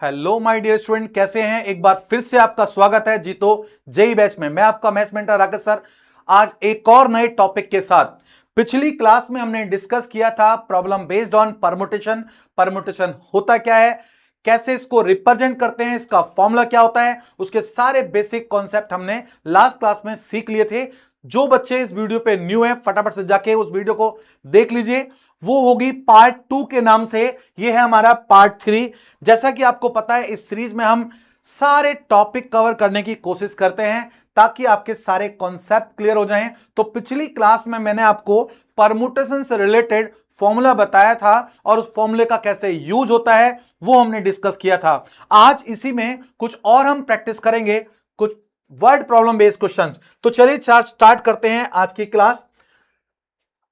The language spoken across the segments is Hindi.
हेलो माय डियर स्टूडेंट, कैसे हैं? एक बार फिर से आपका स्वागत है जीतो जेई बैच में। मैं आपका मैथ्स मेंटर राकेश सर, आज एक और नए टॉपिक के साथ। पिछली क्लास में हमने डिस्कस किया था problem based on permutation. Permutation होता क्या है, कैसे इसको रिप्रेजेंट करते हैं, इसका फॉर्मूला क्या होता है, उसके सारे बेसिक कॉन्सेप्ट हमने लास्ट क्लास में सीख लिए थे। जो बच्चे इस वीडियो पे न्यू हैं, फटाफट से जाके उस वीडियो को देख लीजिए। वो होगी पार्ट 2 के नाम से, ये है हमारा पार्ट 3। जैसा कि आपको पता है, इस सीरीज में हम सारे टॉपिक कवर करने की कोशिश करते हैं ताकि आपके सारे कॉन्सेप्ट क्लियर हो जाएं। तो पिछली क्लास में मैंने आपको परमुटेशन से रिलेटेड फॉर्मूला बताया था और उस फॉर्मूले का कैसे यूज होता है वो हमने डिस्कस किया था। आज इसी में कुछ और हम प्रैक्टिस करेंगे, कुछ वर्ड प्रॉब्लम बेस्ड क्वेश्चंस। तो चलिए स्टार्ट करते हैं आज की क्लास।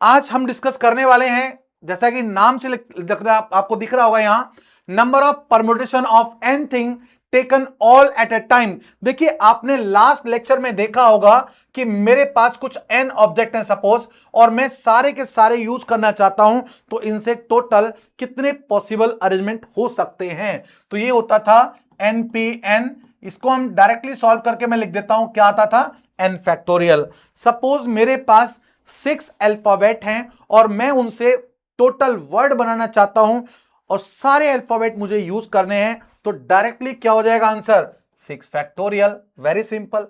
आज हम डिस्कस करने वाले हैं, जैसा कि नाम से आपको दिख रहा होगा यहां, number of permutation of n thing taken all at a time. देखिए, आपने लास्ट लेक्चर में देखा होगा कि मेरे पास कुछ एन ऑब्जेक्ट हैं सपोज, और मैं सारे के सारे यूज करना चाहता हूं, तो इनसे टोटल कितने पॉसिबल अरेंजमेंट हो सकते हैं। तो ये होता था एन। इसको हम डायरेक्टली सॉल्व करके मैं लिख देता हूं, क्या आता था, एन फैक्टोरियल। सपोज मेरे पास 6 अल्फाबेट हैं और मैं उनसे टोटल वर्ड बनाना चाहता हूं और सारे अल्फाबेट मुझे यूज करने हैं, तो डायरेक्टली क्या हो जाएगा आंसर, 6 फैक्टोरियल। Very simple.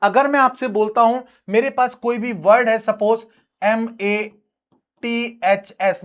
अगर मैं आपसे बोलता हूं मेरे पास कोई भी वर्ड है, सपोज MATHS,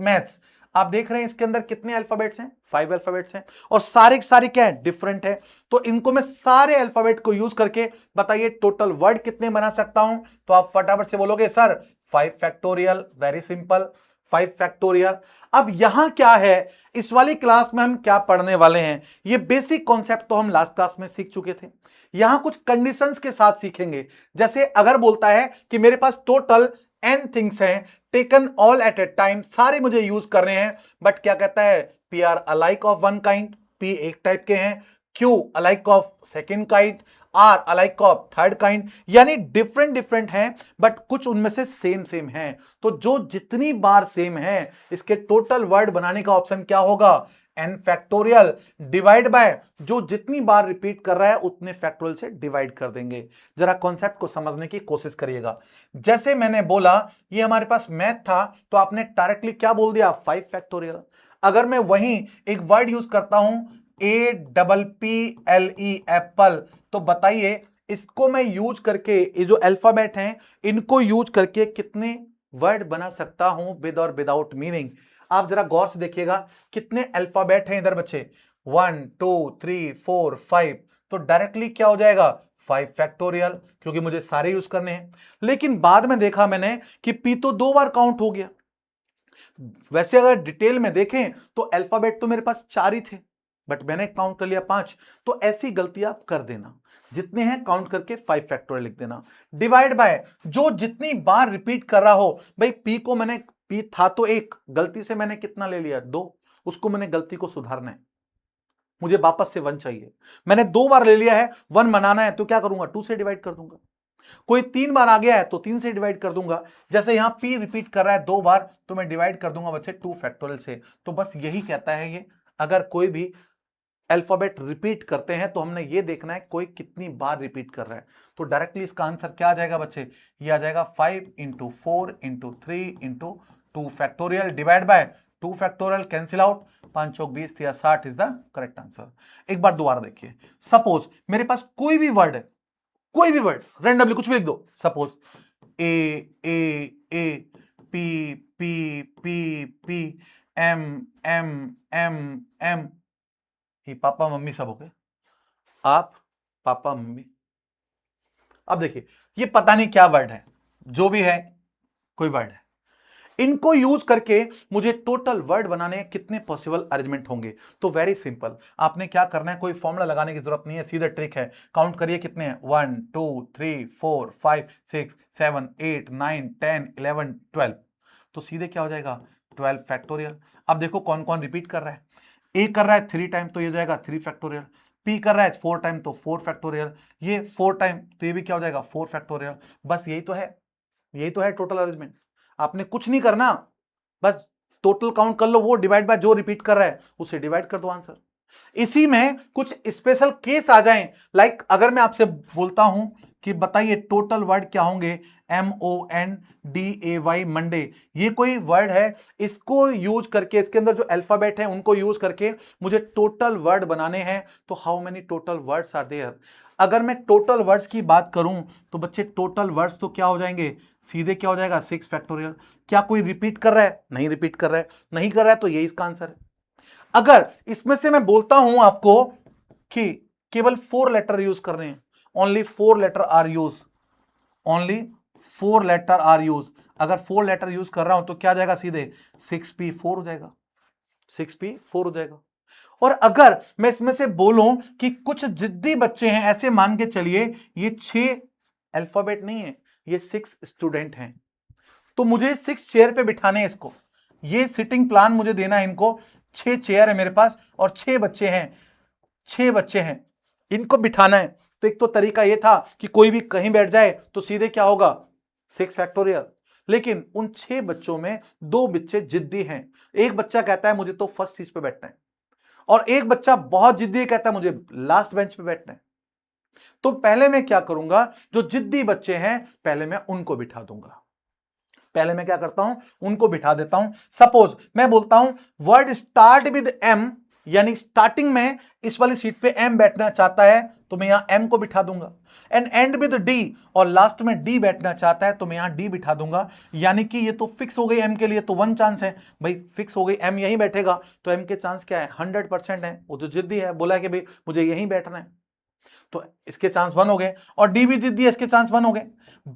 मैथ्स, आप देख रहे हैं इसके अंदर कितने अल्फाबेट्स हैं, 5 अल्फाबेट्स हैं, और सारे सारे क्या है, डिफरेंट है। तो इनको मैं सारे अल्फाबेट को यूज करके बताइए टोटल वर्ड कितने बना सकता हूं। तो आप फटाफट से बोलोगे sir 5 factorial. Very simple, 5 factorial. अब यहां क्या है, इस वाली क्लास में हम क्या पढ़ने वाले हैं, ये बेसिक कॉन्सेप्ट तो हम लास्ट क्लास में सीख चुके थे। यहां कुछ कंडीशंस के साथ सीखेंगे। जैसे अगर बोलता है कि मेरे पास टोटल एन थिंग्स हैं taken all at a time, सारे मुझे यूज कर रहे हैं, बट क्या कहता है, p are alike of one kind, p एक टाइप के हैं, q alike of second kind, r alike of third kind, यानी डिफरेंट डिफरेंट हैं बट कुछ उनमें से सेम सेम हैं। तो जो जितनी बार सेम है, इसके टोटल वर्ड बनाने का ऑप्शन क्या होगा, एन फैक्टोरियल डिवाइड बाय जो जितनी बार रिपीट कर रहा है उतने फैक्टोरियल से डिवाइड कर देंगे। जरा कॉन्सेप्ट को समझने की कोशिश करिएगा। जैसे मैंने बोला ये हमारे पास मैथ था, तो आपने डायरेक्टली क्या बोल दिया, 5 फैक्टोरियल। अगर मैं वहीं एक वर्ड यूज करता हूं APPLE एप्पल, तो बताइए इसको मैं यूज करके, ये जो अल्फाबेट हैं इनको यूज करके कितने वर्ड बना सकता हूं विद और विदाउट मीनिंग। आप जरा गौर से देखिएगा कितने अल्फाबेट हैं इधर बच्चे, 1 2 3 4 5, तो डायरेक्टली क्या हो जाएगा, 5 फैक्टोरियल, क्योंकि मुझे सारे यूज करने हैं। लेकिन बाद में देखा मैंने कि पी तो 2 बार काउंट हो गया। वैसे अगर डिटेल में देखें तो अल्फाबेट तो मेरे पास 4 ही थे, बट मैंने काउंट कर लिया 5। तो ऐसी गलती आप कर देना, जितने हैं काउंट करके 5 फैक्टोरियल लिख देना। डिवाइड बाय जो जितनी बार रिपीट कर रहा हो, भाई पी को मैंने, पी था तो 1, गलती से मैंने कितना ले लिया, 2, उसको मैंने गलती को सुधारना है, मुझे वापस से 1 चाहिए। मैंने 2 बार ले लिया है, 1 बनाना है, तो क्या करूंगा, 2 से डिवाइड कर दूंगा। कोई 3 बार आ गया है तो 3 से डिवाइड कर दूंगा। जैसे यहां p रिपीट कर रहा है 2 बार, तो मैं डिवाइड कर दूंगा बच्चे 2 फैक्टोरियल से। तो बस यही कहता है ये, अगर कोई भी अल्फाबेट रिपीट करते हैं तो हमने ये देखना है कोई कितनी बार रिपीट कर रहा है। तो डायरेक्टली इसका आंसर क्या आ जाएगा बच्चे, ये आ जाएगा 5 into 4 into 3 into 2 factorial divide by 2 factorial, cancel out, 5 चौक 20 या 60 इज द करेक्ट आंसर। एक बार दोबारा देखिए, सपोज मेरे पास कोई भी वर्ड है, कोई भी वर्ड रैंडमली कुछ भी लिख दो, suppose a p p p p m m m m, ये पापा मम्मी सब हो गए, आप, पापा मम्मी। अब देखिए ये पता नहीं क्या वर्ड है, जो भी है कोई वर्ड है, इनको यूज करके मुझे टोटल वर्ड बनाने कितने पॉसिबल अरेंजमेंट होंगे। तो वेरी सिंपल, आपने क्या करना है, कोई फॉर्मूला लगाने की जरूरत नहीं है, सीधा ट्रिक है। काउंट करिए कितने हैं, 1 2 3 4 5 6 7 8 9 10 11 12, तो सीधे क्या हो जाएगा, 12 फैक्टोरियल। अब देखो कौन कौन रिपीट कर रहा है, ए कर रहा है 3 टाइम, तो ये हो जाएगा 3 फैक्टोरियल, पी कर रहा है 4 टाइम तो 4 फैक्टोरियल, ये 4 टाइम तो ये भी क्या हो जाएगा 4 फैक्टोरियल। बस यही तो है, यही तो है टोटल अरेंजमेंट। आपने कुछ नहीं करना, बस टोटल काउंट कर लो, वो डिवाइड बाय जो रिपीट कर रहा है उससे डिवाइड कर दो आंसर। इसी में कुछ स्पेशल केस आ जाएं, लाइक अगर मैं आपसे बोलता हूं कि बताइए टोटल वर्ड क्या होंगे, MONDAY, मंडे, ये कोई वर्ड है, इसको यूज करके, इसके अंदर जो अल्फाबेट है उनको यूज करके मुझे टोटल वर्ड बनाने हैं, तो how many total words are there. अगर मैं टोटल वर्ड्स की बात करूं तो बच्चे टोटल वर्ड्स तो क्या हो जाएंगे, सीधे क्या हो जाएगा 6 फैक्टोरियल। क्या कोई रिपीट कर रहा है, नहीं रिपीट कर रहा है, नहीं कर रहा है, तो यही इसका आंसर है। अगर इसमें से मैं बोलता हूं आपको कि केवल 4 लेटर यूज कर रहे हैं, only 4 letter are use, only 4 letter are use, अगर 4 लेटर यूज कर रहा हूं तो क्या जाएगा, सीधे 6P4 हो जाएगा, 6P4 हो जाएगा। और अगर मैं इसमें से बोलूं कि कुछ जिद्दी बच्चे हैं, ऐसे मान के चलिए ये 6 अल्फाबेट नहीं है, ये 6 स्टूडेंट हैं, तो मुझे 6 चेयर पे बिठाने हैं इसको, ये सिटिंग प्लान मुझे देना है इनको। 6 चेयर है मेरे पास और 6 बच्चे हैं, 6 बच्चे हैं, इनको बिठाना है। तो एक तो तरीका ये था कि कोई भी कहीं बैठ जाए तो सीधे क्या होगा 6 फैक्टोरियल, लेकिन उन 6 बच्चों में 2 बच्चे जिद्दी हैं। एक बच्चा कहता है मुझे तो फर्स्ट सीट पे बैठना है, और एक बच्चा बहुत जिद्दी कहता है मुझे लास्ट बेंच पे बैठना है। तो पहले मैं क्या करूंगा, जो जिद्दी बच्चे हैं पहले मैं उनको बिठा दूंगा, पहले मैं क्या करता हूं, उनको बिठा देता हूं। सपोज मैं बोलता हूं वर्ड स्टार्ट विद M, यानी स्टार्टिंग में इस वाली सीट पे M बैठना चाहता है तो मैं यहां M को बिठा दूंगा, एंड एंड विद D, और लास्ट में D बैठना चाहता है तो मैं यहां D बिठा दूंगा। यानी कि ये तो फिक्स हो गई M के लिए, तो 1 चांस है भाई, फिक्स हो गई M यहीं बैठेगा, तो M के चांस क्या है 100% है, वो तो जिद्दी है, बोला है कि भाई मुझे यहीं बैठना है, तो इसके चांस 1 हो गए, और डी भी जिद्दी है, इसके चांस 1 हो गए।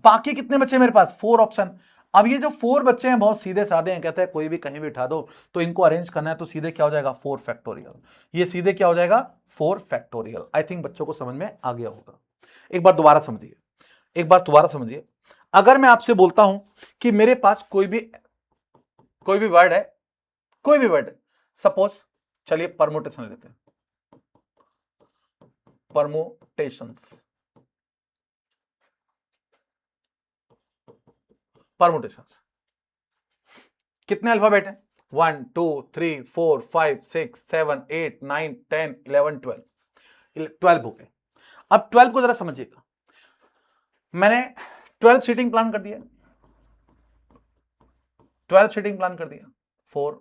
बाकी कितने बचे मेरे पास, 4 ऑप्शन। अब ये जो 4 बच्चे हैं बहुत सीधे साधे हैं, कहते हैं कोई भी कहीं भी उठा दो, तो इनको अरेंज करना है, तो सीधे क्या हो जाएगा 4 फैक्टोरियल, ये सीधे क्या हो जाएगा 4 फैक्टोरियल। आई थिंक बच्चों को समझ में आ गया होगा। एक बार दोबारा समझिए, एक बार दोबारा समझिए। अगर मैं आपसे बोलता हूं कि मेरे पास कोई भी वर्ड है, कोई भी वर्ड है, सपोज चलिए परमुटेशन लेते हैं, परमुटेशंस, परमुटेशंस, कितने अल्फाबेट हैं 1 2 3 4 5 6 7 8 9 10 11 12 हो गए। अब 12 को जरा समझिएगा, मैंने 12 सीटिंग प्लान कर दिया, 12 सीटिंग प्लान कर दिया, 4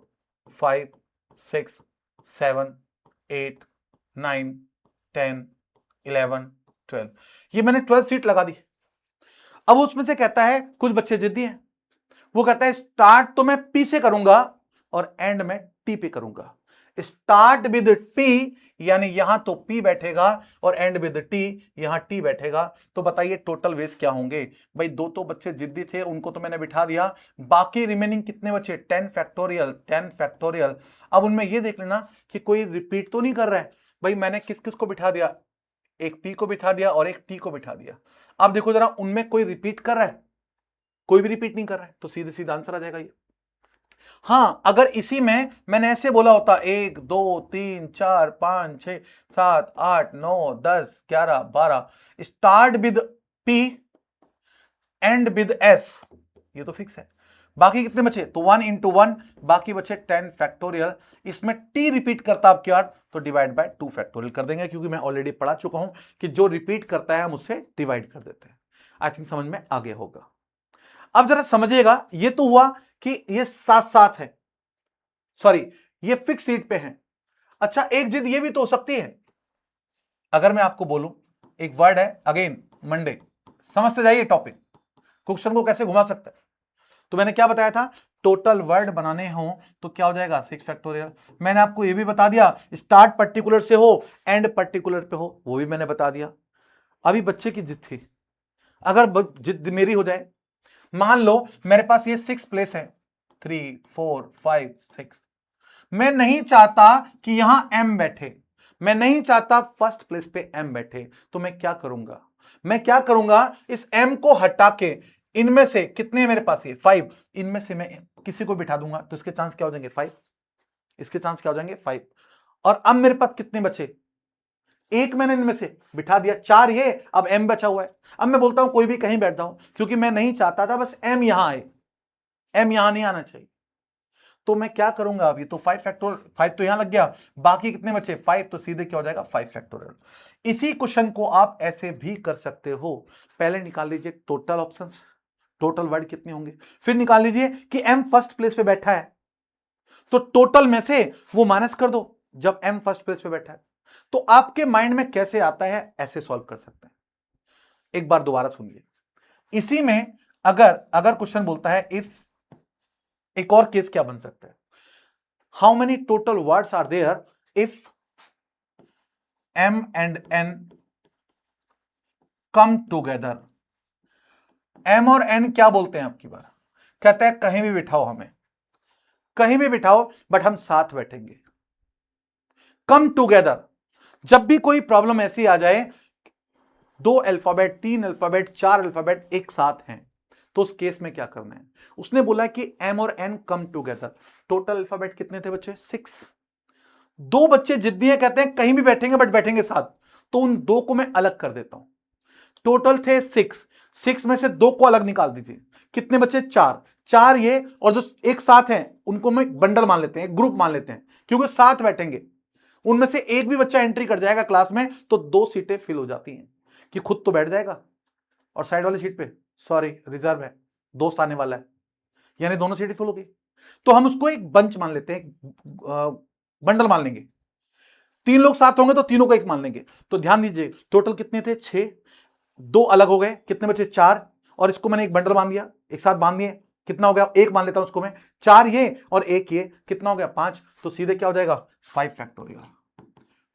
5 6 7 8 9 10 11 12, ये मैंने 12 सीट लगा दी। अब उसमें से कहता है कुछ बच्चे जिद्दी हैं, वो कहता है स्टार्ट तो मैं P से करूंगा और एंड में T पे करूंगा। स्टार्ट विद T, यानी यहां तो P बैठेगा और एंड विद T, यहां T बैठेगा। तो बताइए टोटल वेज क्या होंगे भाई, 2 तो बच्चे जिद्दी थे, उनको तो मैंने बिठा दिया, बाकी रिमेनिंग कितने बचे 10 फैक्टोरियल, 10 फैक्टोरियल। अब उनमें यह देख लेना कि कोई रिपीट तो नहीं कर रहा है भाई, मैंने किस किस को बिठा दिया, एक P को बिठा दिया और एक T को बिठा दिया। अब देखो जरा उनमें कोई रिपीट कर रहा है, कोई भी रिपीट नहीं कर रहा है, तो सीधे सीधा आंसर आ जाएगा ये। हां अगर इसी में मैंने ऐसे बोला होता 1 2 3 4 5 6 7 8 9 10 11 12, start with P and with S, ये तो फिक्स है। बाकी कितने बचे, तो 1 into 1, बाकी बचे 10 फैक्टोरियल। इसमें T रिपीट करता अब क्या, तो डिवाइड बाय 2 फैक्टोरियल कर देंगे, क्योंकि मैं ऑलरेडी पढ़ा चुका हूं कि जो रिपीट करता है हम उससे डिवाइड कर देते हैं। आई थिंक समझ में आ गया होगा। अब जरा समझिएगा, ये तो हुआ कि ये साथ साथ है, सॉरी ये फिक्स सीट पे है। अच्छा एक जिद ये भी तो हो सकती है, अगर मैं आपको बोलूं एक वर्ड है अगेन मंडे, समझते जाइए टॉपिक, क्वेश्चन को कैसे घुमा सकता है। तो मैंने क्या बताया था, टोटल वर्ड बनाने हो तो क्या हो जाएगा 6 फैक्टोरियल। मैंने आपको ये भी बता दिया स्टार्ट पर्टिकुलर से हो एंड पर्टिकुलर पे हो, वो भी मैंने बता दिया। अभी बच्चे की जिद थी, अगर जिद मेरी हो जाए, मान लो मेरे पास ये 6 प्लेस है 3 4 5 6, मैं नहीं चाहता कि यहां M बैठे, मैं नहीं चाहता फर्स्ट प्लेस पे M बैठे, तो मैं क्या करूंगा, मैं क्या करूंगा इस M को हटा के इनमें से कितने मेरे पास ये 5, इनमें से मैं किसी को बिठा दूंगा, तो इसके चांस क्या हो जाएंगे 5, इसके चांस क्या हो जाएंगे 5। और अब मेरे पास कितने बचे, एक मैंने इनमें से बिठा दिया, 4 ये, अब M बचा हुआ है। अब मैं बोलता हूं कोई भी कहीं बैठ जाओ, क्योंकि मैं नहीं चाहता था बस M यहां आए, M यहां नहीं आना चाहिए। तो मैं क्या करूंगा अभी, तो 5 फैक्टोरियल, 5 तो यहां लग गया, बाकी कितने बचे 5, तो सीधे क्या हो जाएगा 5 फैक्टोरियल। इसी क्वेश्चन को आप ऐसे भी कर सकते हो, पहले निकाल लीजिए टोटल ऑप्शंस, टोटल वर्ड कितने होंगे, फिर निकाल लीजिए कि m फर्स्ट प्लेस पे बैठा है तो टोटल में से वो माइनस कर दो जब m फर्स्ट प्लेस पे बैठा है। तो आपके माइंड में कैसे आता है, ऐसे सॉल्व कर सकते हैं। एक बार दोबारा सुनिए, इसी में अगर क्वेश्चन बोलता है इफ, एक और केस क्या बन सकता है, how many total words are there if m and n come together. m और n क्या बोलते हैं आपकी बार, कहता है कहीं भी बिठाओ, हमें कहीं भी बिठाओ बट हम साथ बैठेंगे। कम टूगेदर, जब भी कोई प्रॉब्लम ऐसी आ जाए, 2 अल्फाबेट, 3 अल्फाबेट, 4 अल्फाबेट एक साथ हैं, तो उस केस में क्या करना है। उसने बोला कि m और n come together, total alphabet कितने थे बच्चे 6। दो बच्चे जिद्दी हैं, कहते हैं कहीं भी बैठेंगे बट बैठेंगे साथ, तो उन दो को मैं अलग कर देता हूं। टोटल थे 6 में से 2 को अलग निकाल दीजिए, कितने बचे 4 ये, और जो एक साथ हैं उनको मैं बंडल मान लेते हैं, ग्रुप मान लेते हैं, क्योंकि साथ बैठेंगे। उनमें से एक भी बच्चा एंट्री कर जाएगा क्लास में तो 2 सीटें फिल हो जाती हैं, कि खुद तो बैठ जाएगा और साइड वाली सीट पे सॉरी रिजर्व है, दोस्त आने वाला है, यानी दोनों सीटें फुल हो गई। तो हम उसको एक बंच मान लेते हैं, बंडल मान लेंगे। 3 लोग साथ होंगे तो तीनों को एक मान लेंगे। तो ध्यान दीजिए टोटल कितने थे 6, 2 अलग हो गए, कितने बचे 4, और इसको मैंने एक बंडल मान दिया, एक साथ बांध दिए, कितना हो गया, एक मान लेता हूं उसको मैं, 4 ये और एक ये, कितना हो गया 5, तो सीधे क्या हो जाएगा 5 फैक्टोरियल।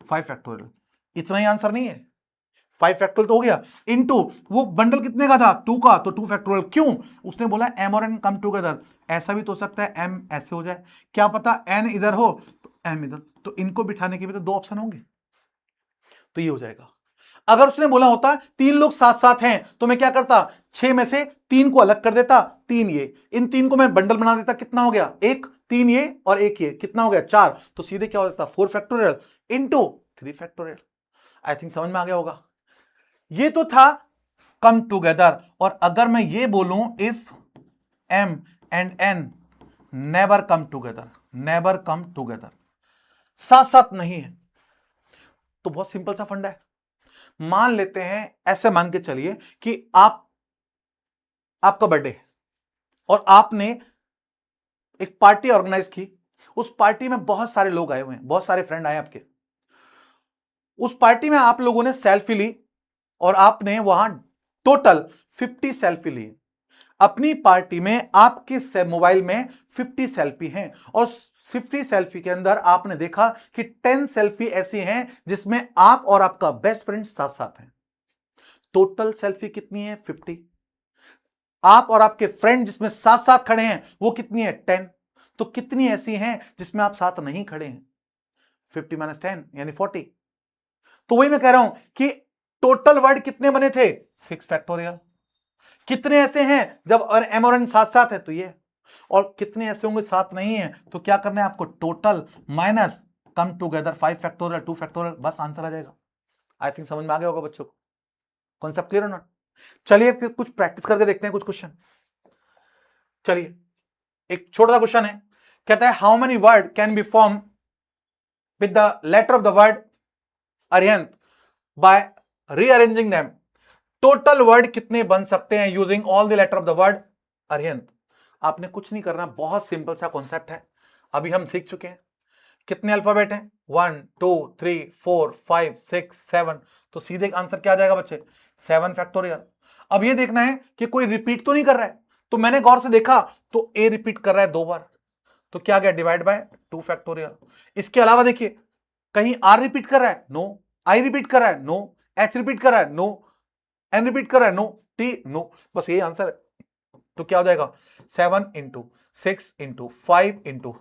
5 फैक्टोरियल, इतना ही आंसर नहीं है, 5 फैक्टोरियल तो हो गया, इनटू वो बंडल कितने का था 2 का, तो 2 फैक्टोरियल। क्यों, उसने बोला m और n कम टुगेदर, ऐसा भी तो हो सकता है m ऐसे हो जाए, क्या पता n इधर हो तो m इधर, तो इनको बिठाने के भी तो 2 ऑप्शन होंगे, तो ये हो जाएगा। अगर उसने बोला होता 3 लोग साथ साथ हैं तो मैं क्या करता, 6 में से 3 को अलग कर देता, 3 ये, इन 3 को मैं बंडल बना देता, कितना हो गया 1, 3 ये और 1 ये, कितना हो गया 4, तो सीधे क्या हो जाता 4 factorial into 3 factorial. I think समझ में आ गया होगा। ये तो था कम टुगेदर, और अगर मैं ये बोलूं if m and n never come together, never come together, साथ साथ नहीं है, तो बहुत सिंपल सा फंडा है। मान लेते हैं, ऐसे मान के चलिए कि आपका बर्थडे है और आपने एक पार्टी ऑर्गेनाइज की, उस पार्टी में बहुत सारे लोग आए हुए हैं, बहुत सारे फ्रेंड आए आपके, उस पार्टी में आप लोगों ने सेल्फी ली और आपने वहां टोटल 50 सेल्फी ली। अपनी पार्टी में आपके मोबाइल में 50 सेल्फी हैं और 50 सेल्फी के अंदर आपने देखा कि 10 सेल्फी ऐसी हैं जिसमें आप और आपका बेस्ट फ्रेंड साथ साथ हैं। टोटल सेल्फी कितनी है 50, आप और आपके फ्रेंड जिसमें साथ साथ खड़े हैं वो कितनी है 10, तो कितनी ऐसी हैं जिसमें आप साथ नहीं खड़े हैं, 50 माइनस 10 यानी 40। तो वही मैं कह रहा हूं कि टोटल वर्ड कितने बने थे 6 फैक्टोरियल। कितने ऐसे हैं जब और m और n साथ साथ है तो ये, और कितने ऐसे होंगे साथ नहीं है, तो क्या करना है आपको total minus come together 5 factorial 2 factorial, बस आंसर आ जाएगा। आई थिंक समझ में आ गया होगा बच्चों को, कॉन्सेप्ट क्लियर हो ना। चलिए फिर कुछ प्रैक्टिस करके देखते हैं कुछ क्वेश्चन। चलिए एक छोटा सा क्वेश्चन है, कहता है how many word can be form with the letter of the word Arihant by rearranging them. Total word कितने बन सकते हैं using all the letter of the word Arihant. आपने कुछ नहीं करना, बहुत सिंपल सा कॉन्सेप्ट है, अभी हम सीख चुके हैं। कितने अल्फाबेट हैं 1 2 3 4 5 6 7, तो सीधे आंसर क्या आ जाएगा बच्चे 7 फैक्टोरियल। अब ये देखना है कि कोई रिपीट तो नहीं कर रहा है, तो मैंने गौर से देखा तो ए रिपीट कर रहा है 2 बार, तो क्या गया डिवाइड बाय 2 फैक्टोरियल। इसके अलावा देखिए कहीं आर रिपीट कर रहा है, नो, आई रिपीट कर रहा है, नो, एच रिपीट कर रहा है, नो, एन रिपीट कर रहा है, नो, टी नो, बस यही आंसर है। तो क्या हो जाएगा 7 into 6 into 5 into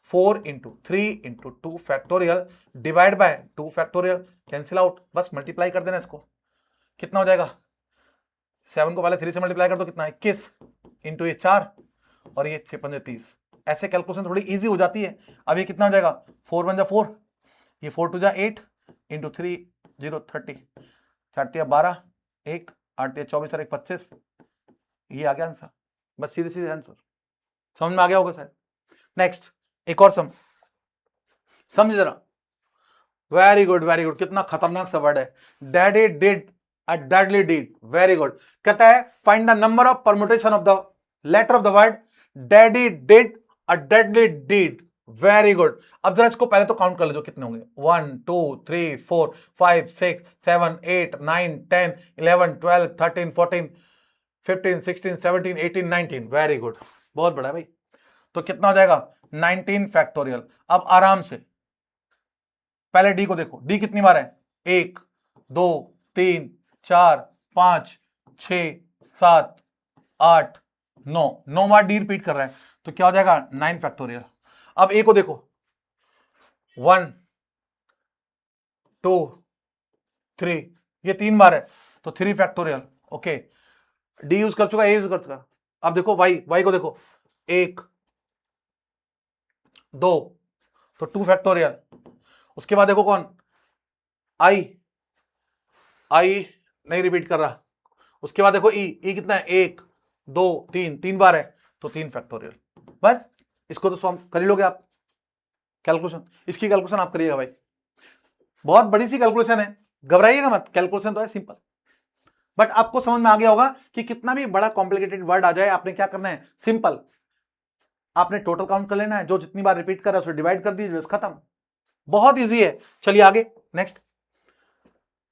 4 into 3 into 2 factorial divide by 2 factorial, cancel out, बस मल्टीप्लाई कर देना इसको, कितना हो जाएगा 7 को पहले 3 से मल्टीप्लाई कर दो, कितना 21 इंटू ये 4 और ये 6 5 30, ऐसे कैलकुलेशन थोड़ी इजी हो जाती है। अब ये कितना हो जाएगा 4 1 4, ये 4 2 8 इंटू 3 0 30, 4 3 12 1 8 3 24 और 1 25, ये आ गया आंसर, बस सीधे सीधे आंसर। समझ में आ गया होगा शायद। नेक्स्ट एक और समझ जरा, वेरी गुड वेरी गुड, कितना खतरनाक सा वर्ड है, daddy did a deadly deed, very good. कहता है find the number of permutation of the letter of the word daddy did a deadly deed, very good. अब जरा इसको पहले तो काउंट कर लीजिए कितने होंगे, 1 2 3 4 5 6 7 8 9 10 11 12 13 14 15 16 17 18 19, वेरी गुड, बहुत बड़ा भाई। तो कितना हो जाएगा 19 फैक्टोरियल। अब आराम से पहले डी को देखो, डी कितनी बार है, 1 2 3 4 5 6 7 8 9, 9 बार डी रिपीट कर रहा है, तो क्या हो जाएगा 9 फैक्टोरियल। अब ए को देखो 1 2 3, ये 3 बार है तो 3 फैक्टोरियल, ओके। डी यूज कर चुका, ए यूज कर चुका। अब देखो वाई, वाई को देखो 1 2 तो 2 फैक्टोरियल। उसके बाद देखो कौन, आई, आई नहीं रिपीट कर रहा। उसके बाद देखो ई, ई कितना है 1 2 3, 3 बार है तो 3 फैक्टोरियल। बस इसको तो सॉल्व कर ही लोगे आप, कैलकुलेशन, इसकी कैलकुलेशन आप करिएगा भाई, बहुत बड़ी सी कैलकुलेशन है, घबराइएगा मत, कैलकुलेशन तो है सिंपल। बट आपको समझ में आ गया होगा कि कितना भी बड़ा कॉम्प्लिकेटेड वर्ड आ जाए, आपने क्या करना है, सिंपल आपने टोटल काउंट कर लेना है, जो जितनी बार रिपीट कर रहा है उसे डिवाइड कर दीजिए, बस खत्म, बहुत इजी है। चलिए आगे नेक्स्ट।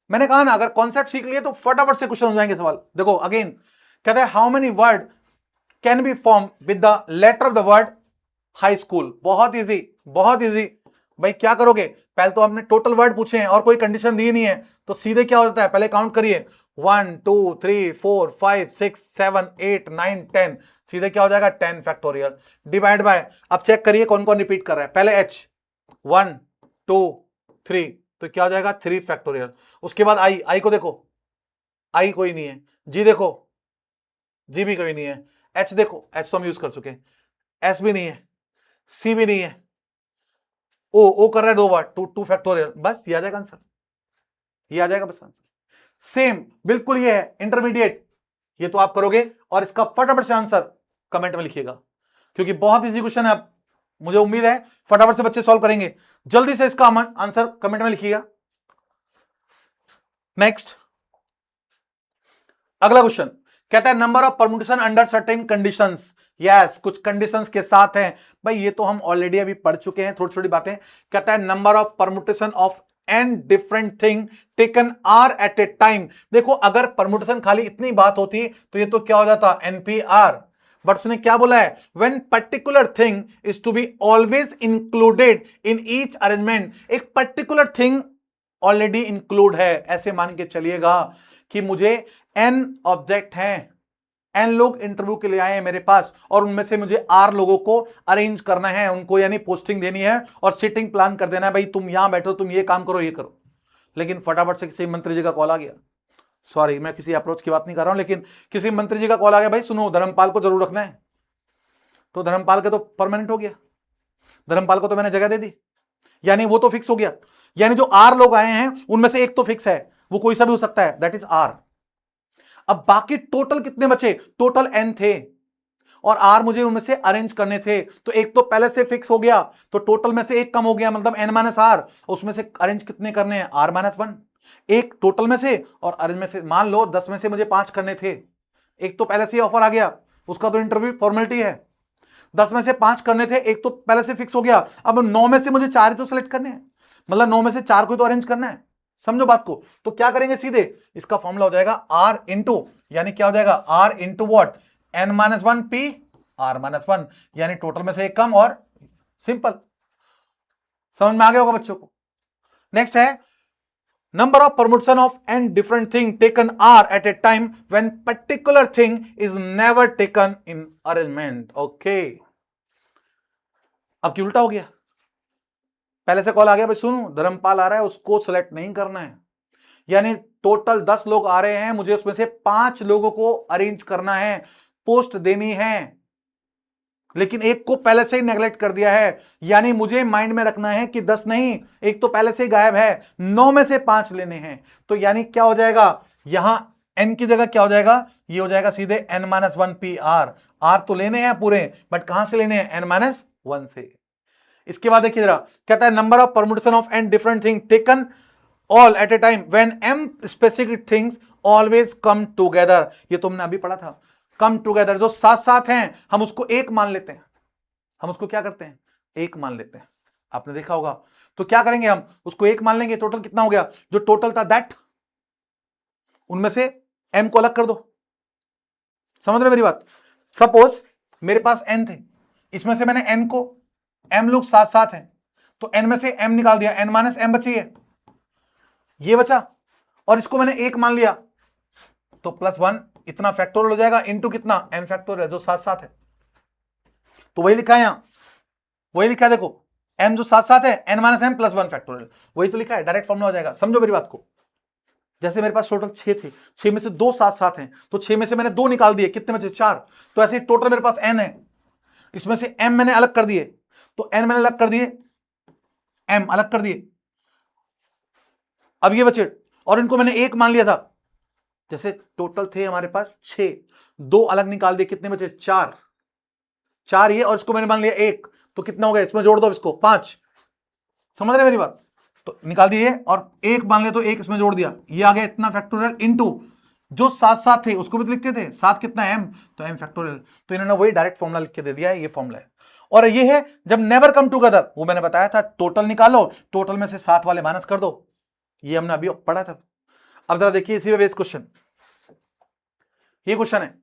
मैंने कहा ना अगर कॉन्सेप्ट सीख लिए तो फटाफट से क्वेश्चन हो जाएंगे सवाल। देखो अगेन कहता है how many word can be form with the letter of the word high school, बहुत इजी, बहुत इजी भाई। क्या करोगे, पहले तो आपने टोटल वर्ड पूछे हैं और कोई कंडीशन दी नहीं है, तो सीधे क्या होता है, पहले काउंट करिए 1 2 3 4 5 6 7 8 9 10, सीधे क्या हो जाएगा 10 फैक्टोरियल। डिवाइड बाय, अब चेक करिए कौन कौन रिपीट कर रहा है, पहले एच 1 2 3 तो क्या हो जाएगा 3 फैक्टोरियल। उसके बाद आई, आई को देखो, आई कोई नहीं है, जी देखो, जी भी कोई नहीं है, एच देखो, एच तो हम यूज कर चुके हैं, एस भी नहीं है, सी भी नहीं है, ओ कर रहा है 2 बार, 2 फैक्टोरियल, बस ये आ जाएगा आंसर, ये आ जाएगा बस आंसर। सेम बिल्कुल ये है इंटरमीडिएट, ये तो आप करोगे और इसका फटाफट से आंसर कमेंट में लिखिएगा, क्योंकि बहुत इजी क्वेश्चन है। आप, मुझे उम्मीद है फटाफट से बच्चे सॉल्व करेंगे, जल्दी से इसका आंसर कमेंट में लिखिएगा। नेक्स्ट अगला क्वेश्चन कहता है number of permutation under certain conditions, yes कुछ कंडीशंस के साथ हैं भाई, ये तो हम ऑलरेडी अभी पढ़ चुके हैं, थोड़ी छोटी बातें। कहता है number of permutation of n different thing taken r at a time. देखो अगर परमुटेशन खाली इतनी बात होती तो ये तो क्या हो जाता एनपीआर, बट उसने क्या बोला है, when particular thing is to be always included in each arrangement, एक पर्टिकुलर थिंग ऑलरेडी इंक्लूड है, ऐसे मान के चलिएगा कि मुझे एन ऑब्जेक्ट हैं, एन लोग इंटरव्यू के लिए आए हैं मेरे पास और उनमें से मुझे आर लोगों को अरेंज करना है, उनको यानी पोस्टिंग देनी है और सिटिंग प्लान कर देना है, भाई तुम यहां बैठो, तुम ये काम करो, ये करो। लेकिन फटाफट से किसी मंत्री जी का कॉल आ गया, सॉरी मैं किसी अप्रोच की बात नहीं कर रहा हूं, लेकिन किसी मंत्री जी का कॉल आ गया, भाई सुनो धर्मपाल को जरूर रखना है, तो धर्मपाल का तो परमानेंट हो गया, धर्मपाल को तो मैंने जगह दे दी, यानी वो तो फिक्स हो गया, यानी जो आर लोग आए हैं उनमें से एक तो फिक्स है, वो कोई सा भी हो सकता है, दैट इज आर। अब बाकी टोटल कितने बचे, टोटल एन थे और आर मुझे उनमें से अरेंज करने थे, तो एक तो पहले से फिक्स हो गया, तो टोटल में से एक कम हो गया, मतलब एन माइनस आर, उसमें से अरेंज कितने करने हैं, आर माइनस 1, एक टोटल में से और अरेंज में से, मान लो 10 में से मुझे 5 करने थे, एक तो पहले से ऑफर आ गया, उसका तो इंटरव्यू फॉर्मेलिटी है, 10 में से 5 करने थे, एक तो पहले से फिक्स हो गया, अब 9 में से मुझे 4 ही तो सिलेक्ट करने हैं, मतलब 9 में से 4 को तो अरेंज करना है, समझो बात को। तो क्या करेंगे, सीधे इसका फॉर्मूला हो जाएगा आर इंटू, यानी क्या हो जाएगा r into what, n minus 1 p r minus 1, यानी टोटल में से एक कम और सिंपल। समझ में आ गया होगा बच्चों को। नेक्स्ट है number of permutation of n different thing taken r at a time when particular thing is never taken in arrangement, okay. अब क्यों उल्टा हो गया, पहले से कॉल आ गया, भाई सुनो धर्मपाल आ रहा है, उसको सिलेक्ट नहीं करना है, यानी टोटल 10 लोग आ रहे हैं, मुझे उसमें से 5 लोगों को अरेंज करना है, पोस्ट देनी है, लेकिन एक को पहले से ही नेगलेक्ट कर दिया है, यानी मुझे माइंड में रखना है कि 10 नहीं, एक तो पहले से ही गायब है, 9 में से 5 लेने हैं, तो यानी क्या हो जाएगा, यहां n की जगह क्या हो जाएगा, ये हो जाएगा सीधे n-1 पी आर, आर तो लेने हैं पूरे, बट कहां से लेने हैं, n-1 1 से। इसके बाद देखिए जरा, कहता है number of permutation of n different thing taken all at a time when m specific things always come together. ये तुमने अभी पढ़ा था, कम टुगेदर, जो साथ साथ हैं हम उसको एक मान लेते हैं। हम उसको क्या करते हैं, एक मान लेते हैं, आपने देखा होगा। तो क्या करेंगे, हम उसको एक मान लेंगे। टोटल कितना हो गया, जो टोटल था दैट, उनमें से m को अलग कर दो। समझ रहे मेरी बात। सपोज मेरे पास n थे, इसमें से मैंने n को, m लोग साथ साथ हैं, तो n में से m निकाल दिया, n माइनस m बची है, ये बचा, और इसको मैंने एक मान लिया, तो +1 इतना फैक्टोरियल हो जाएगा इनटू कितना, m फैक्टोरियल, जो साथ साथ है। तो वही लिखा है यहां, वही लिखा है, देखो m जो साथ साथ है, n माइनस m +1 फैक्टोरियल, वही तो लिखा है, डायरेक्ट फॉर्मूला हो जाएगा। समझो मेरी बात को। जैसे मेरे पास टोटल 6 थे, 6 में से 2 साथ साथ हैं, तो 6 में से मैंने 2 निकाल दिए, कितने बचे, 4। तो ऐसे टोटल मेरे पास n है, इसमें से m मैंने अलग कर दिए, तो n मैंने अलग कर दिए, m अलग कर दिए, अब ये बचे, और इनको मैंने एक मान लिया था। जैसे टोटल थे हमारे पास 6, 2 अलग निकाल दिए, कितने बचे, 4। 4 ये, और इसको मैंने मान लिया 1, तो कितना हो गया, इसमें जोड़ दो इसको, 5। समझ रहे मेरी बात। तो निकाल दिए और एक मान लिया, तो एक इसमें जोड़ दिया, ये आ गया इतना फैक्टोरियल इनटू जो साथ साथ थे उसको भी तो लिखते थे, साथ कितना है m, तो m फैक्टोरियल। तो इन्होंने वही डायरेक्ट फॉर्मूला लिख के दे दिया है, ये फॉर्मूला है। और ये है जब नेवर कम टुगेदर, वो मैंने बताया था, टोटल निकालो, टोटल में से साथ वाले माइनस कर दो, ये हमने अभी पढ़ा था। अब जरा देखिए इसी पे बेस्ड क्वेश्चन, ये क्वेश्चन है,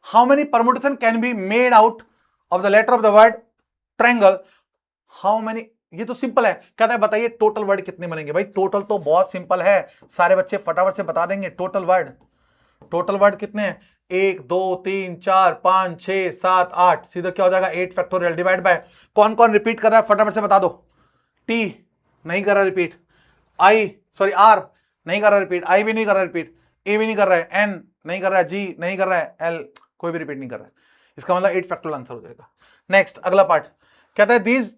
how many permutation can be made out of the letter of the word triangle, how many, ये तो सिंपल है। कहता है बताइए टोटल वर्ड कितने बनेंगे। भाई टोटल तो बहुत सिंपल है, सारे बच्चे फटाफट से बता देंगे। टोटल वर्ड कितने हैं, 1 2 3 4 5 6 7 8, सीधा क्या हो जाएगा, 8 फैक्टोरियल डिवाइड बाय, कौन कौन रिपीट कर रहा है फटाफट से बता दो। T नहीं कर रहा रिपीट, R नहीं कर रहा रिपीट, I भी नहीं कर रहा रिपीट, A भी नहीं कर रहा है, N नहीं कर रहा है, G नहीं कर रहा है, L कोई भी रिपीट नहीं कर रहा है। इसका मतलब 8 फैक्टोरियल आंसर हो जाएगा। नेक्स्ट अगला पार्ट कहता है these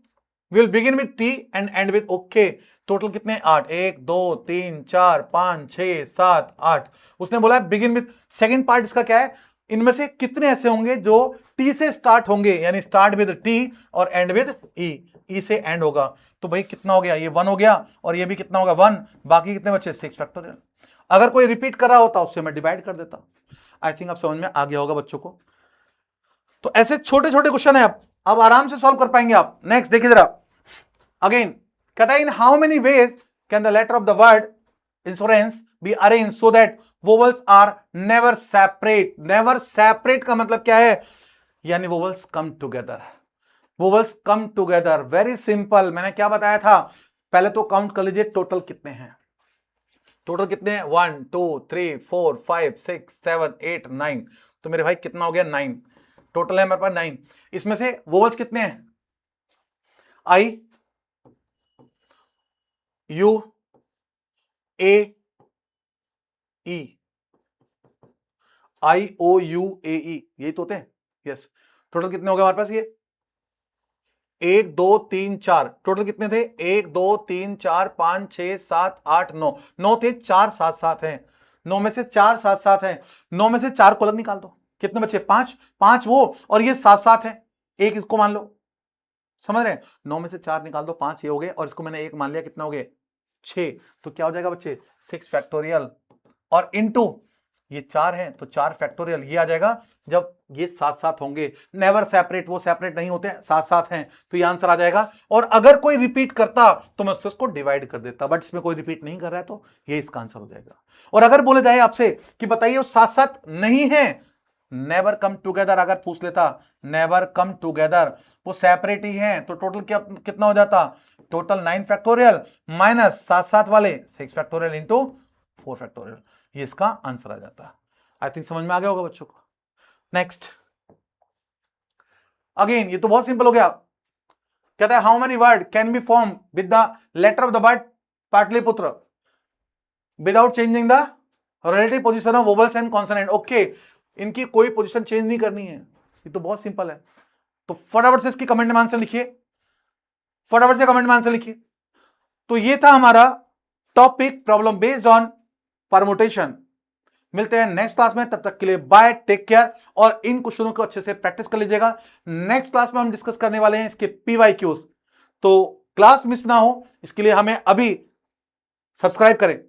will begin with T and and with okay. Total कितने, 8, 1 2 3 4 5 6 7 8। उसने बोला बिगिन विद, सेकंड पार्ट इसका क्या है, इनमें से कितने ऐसे होंगे जो T से स्टार्ट होंगे, यानी स्टार्ट विद T और एंड विद E से एंड होगा। तो भाई कितना हो गया, ये 1 हो गया, और ये भी कितना होगा 1, बाकी कितने बचे, 6 फैक्टोरियल। अगर कोई रिपीट कर रहा होता उससे मैं डिवाइड कर देता। आई थिंक आप समझ में आ गया होगा बच्चों को। तो ऐसे छोटे छोटे क्वेश्चन है, अब आराम से सॉल्व कर पाएंगे आप। नेक्स्ट देखिए जरा, अगेन कहता है in how many ways can the letter of the word insurance be arrange so that vowels are never separate. Never separate का मतलब क्या है, यानी vowels come together, vowels come together. Very simple, मैंने क्या बताया था, पहले तो काउंट कर लीजिए टोटल कितने हैं। टोटल कितने हैं, 1 2 3 4 5 6 7 8 9। तो मेरे भाई कितना हो गया, 9 टोटल है मेरे पास 9। इसमें से वोवल्स कितने हैं, I U A E, IOUAE, यही तो होते हैं। यस, टोटल कितने हो गए हमारे पास, ये 1 2 3 4, टोटल कितने थे, 1 2 3 4 5 6 7 8 9, 9 थे, 4 साथ साथ हैं, 9 में से 4 साथ साथ हैं, 9 में से 4 को अलग निकाल दो, कितने बचे, 5, 5 वो, और ये साथ साथ है, एक इसको मान लो। समझ रहे हैं, 9 में से 4 निकाल दो, 5 ये हो गए, और इसको मैंने एक मान लिया, कितना हो गए, 6। तो क्या हो जाएगा बच्चे, 6 फैक्टोरियल, और इनटू ये 4 हैं तो 4 फैक्टोरियल, ये आ जाएगा जब ये साथ साथ होंगे, नेवर सेपरेट, वो सेपरेट नहीं होते, साथ साथ हैं, तो ये आंसर आ जाएगा। और अगर कोई रिपीट करता तो मैं उसको डिवाइड कर देता, बट इसमें कोई रिपीट नहीं कर रहा है तो ये इसका आंसर हो जाएगा। और अगर बोले जाए आपसे कि बताइए वो साथ साथ नहीं है, नेवर कम टुगेदर अगर पूछ लेता, नेवर कम टुगेदर, वो सेपरेट ही हैं, तो टोटल क्या कितना हो जाता, टोटल 9 फैक्टोरियल माइनस साथ साथ वाले 6 फैक्टोरियल इंटू 4 फैक्टोरियल, ये इसका आंसर आ जाता है। आई थिंक समझ में आ गया होगा बच्चों को। नेक्स्ट अगेन, ये तो बहुत सिंपल हो गया। कहता है how many word can be form with the letter of the word Pataliputra without changing the relative position of vowels and consonant. Okay, इनकी कोई पोजीशन चेंज नहीं करनी है, ये तो बहुत सिंपल है। तो फटाफट से इसकी कमेंट में आंसर लिखिए, फटाफट से कमेंट में आंसर लिखिए। तो ये था हमारा topic, problem based on permutation. मिलते हैं नेक्स्ट क्लास में, तब तक के लिए बाय, टेक केयर। और इन क्वेश्चनों को अच्छे से प्रैक्टिस कर लीजिएगा। नेक्स्ट क्लास में हम डिस्कस करने वाले हैं इसके PYQs, तो क्लास मिस ना हो इसके लिए हमें अभी सब्सक्राइब करें।